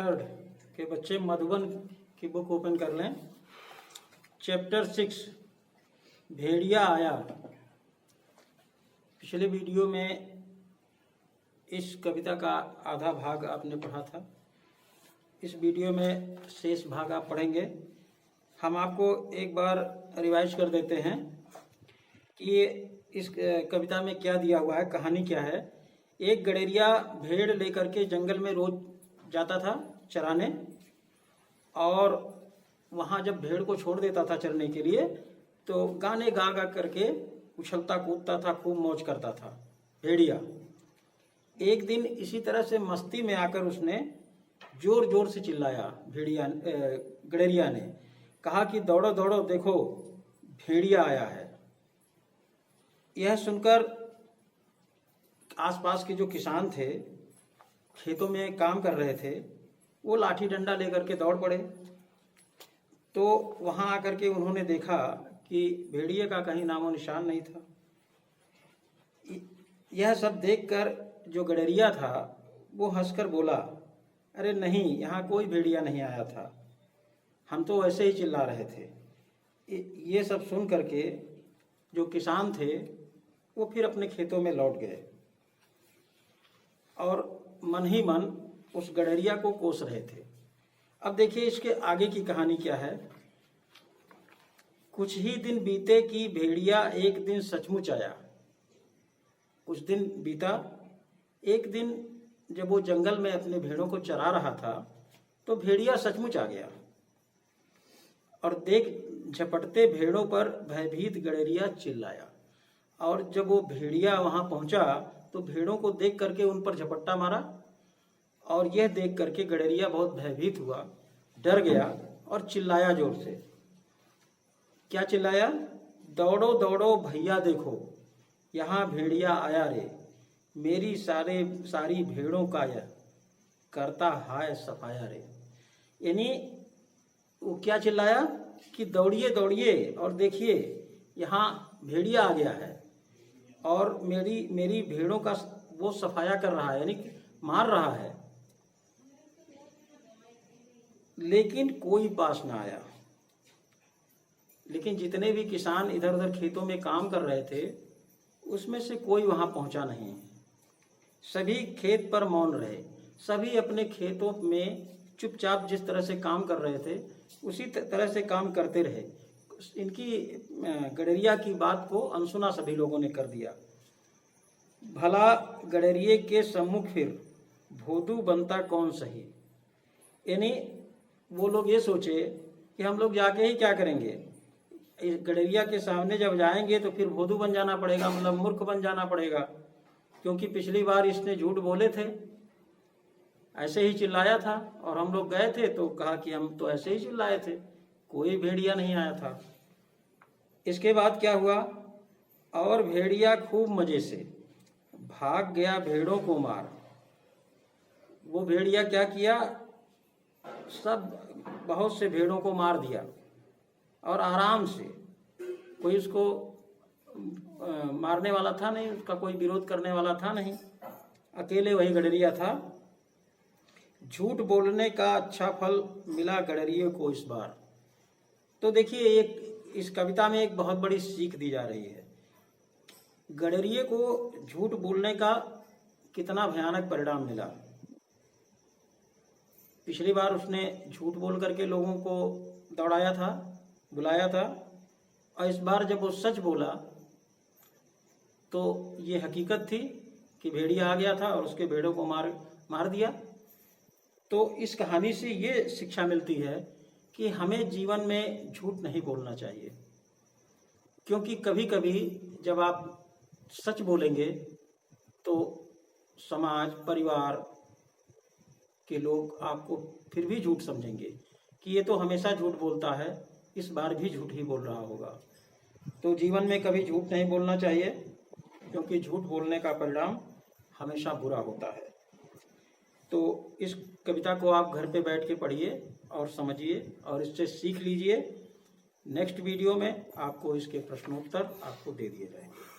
Third के बच्चे मधुबन की बुक ओपन कर लें। चैप्टर 6 भेड़िया आया। पिछले वीडियो में इस कविता का आधा भाग आपने पढ़ा था। इस वीडियो में शेष भाग आप पढ़ेंगे। हम आपको एक बार रिवाइज कर देते हैं कि ये इस कविता में क्या दिया हुआ है, कहानी क्या है। एक गडेरिया भेड़ लेकर के जंगल में रोज जाता था चराने, और वहाँ जब भेड़ को छोड़ देता था चरने के लिए तो गाने गा गा करके उछलता कूदता था, खूब मौज करता था भेड़िया। एक दिन इसी तरह से मस्ती में आकर उसने जोर जोर से चिल्लाया। गडेरिया ने कहा कि दौड़ो दौड़ो, देखो भेड़िया आया है। यह सुनकर आसपास के जो किसान थे, खेतों में काम कर रहे थे, वो लाठी डंडा लेकर के दौड़ पड़े। तो वहां आकर के उन्होंने देखा कि भेड़िए का कहीं नामो निशान नहीं था। यह सब देखकर जो गडेरिया था वो हंसकर बोला, अरे नहीं, यहाँ कोई भेड़िया नहीं आया था, हम तो ऐसे ही चिल्ला रहे थे। ये सब सुन करके जो किसान थे वो फिर अपने खेतों में लौट गए और मन ही मन उस गडेरिया को कोस रहे थे। अब देखिए इसके आगे की कहानी क्या है। कुछ ही दिन बीते कि भेड़िया एक दिन सचमुच आया। कुछ दिन बीता, एक दिन जब वो जंगल में अपने भेड़ों को चरा रहा था तो भेड़िया सचमुच आ गया और देख झपटते भेड़ों पर भयभीत गडेरिया चिल्लाया। और जब वो भेड़िया वहां पहुंचा तो भेड़ों को देख करके उन पर झपट्टा मारा, और यह देख करके गडेरिया बहुत भयभीत हुआ, डर गया और चिल्लाया जोर से। क्या चिल्लाया? दौड़ो दौड़ो भैया, देखो यहाँ भेड़िया आया रे, मेरी सारी भेड़ों का यह करता हाय सफाया रे। यानी वो क्या चिल्लाया कि दौड़िए दौड़िए और देखिए यहाँ भेड़िया आ गया है और मेरी भेड़ों का वो सफाया कर रहा है, यानी मार रहा है। लेकिन कोई पास ना आया। लेकिन जितने भी किसान इधर उधर खेतों में काम कर रहे थे उसमें से कोई वहां पहुंचा नहीं। सभी खेत पर मौन रहे, सभी अपने खेतों में चुपचाप जिस तरह से काम कर रहे थे उसी तरह से काम करते रहे। इनकी गडेरिया की बात को अनसुना सभी लोगों ने कर दिया। भला गडेरिये के सम्मुख फिर भोदू बनता कौन सही। यानी वो लोग ये सोचे कि हम लोग जाके ही क्या करेंगे, इस गडेरिया के सामने जब जाएंगे तो फिर भोदू बन जाना पड़ेगा, मतलब मूर्ख बन जाना पड़ेगा, क्योंकि पिछली बार इसने झूठ बोले थे, ऐसे ही चिल्लाया था और हम लोग गए थे तो कहा कि हम तो ऐसे ही चिल्लाए थे, कोई भेड़िया नहीं आया था। इसके बाद क्या हुआ, और भेड़िया खूब मजे से भाग गया भेड़ों को मार। वो भेड़िया क्या किया, सब बहुत से भेड़ों को मार दिया और आराम से, कोई उसको मारने वाला था नहीं, उसका कोई विरोध करने वाला था नहीं, अकेले वही गडेरिया था। झूठ बोलने का अच्छा फल मिला गडेरिये को इस बार। तो देखिए एक इस कविता में एक बहुत बड़ी सीख दी जा रही है। गडेरिये को झूठ बोलने का कितना भयानक परिणाम मिला। पिछली बार उसने झूठ बोल करके लोगों को दौड़ाया था, बुलाया था, और इस बार जब वो सच बोला तो ये हकीकत थी कि भेड़िया आ गया था और उसके भेड़ों को मार दिया। तो इस कहानी से ये शिक्षा मिलती है कि हमें जीवन में झूठ नहीं बोलना चाहिए, क्योंकि कभी कभी जब आप सच बोलेंगे तो समाज, परिवार के लोग आपको फिर भी झूठ समझेंगे कि ये तो हमेशा झूठ बोलता है, इस बार भी झूठ ही बोल रहा होगा। तो जीवन में कभी झूठ नहीं बोलना चाहिए, क्योंकि झूठ बोलने का परिणाम हमेशा बुरा होता है। तो इस कविता को आप घर पे बैठ के पढ़िए और समझिए और इससे सीख लीजिए। नेक्स्ट वीडियो में आपको इसके प्रश्नोत्तर आपको दे दिए जाएंगे।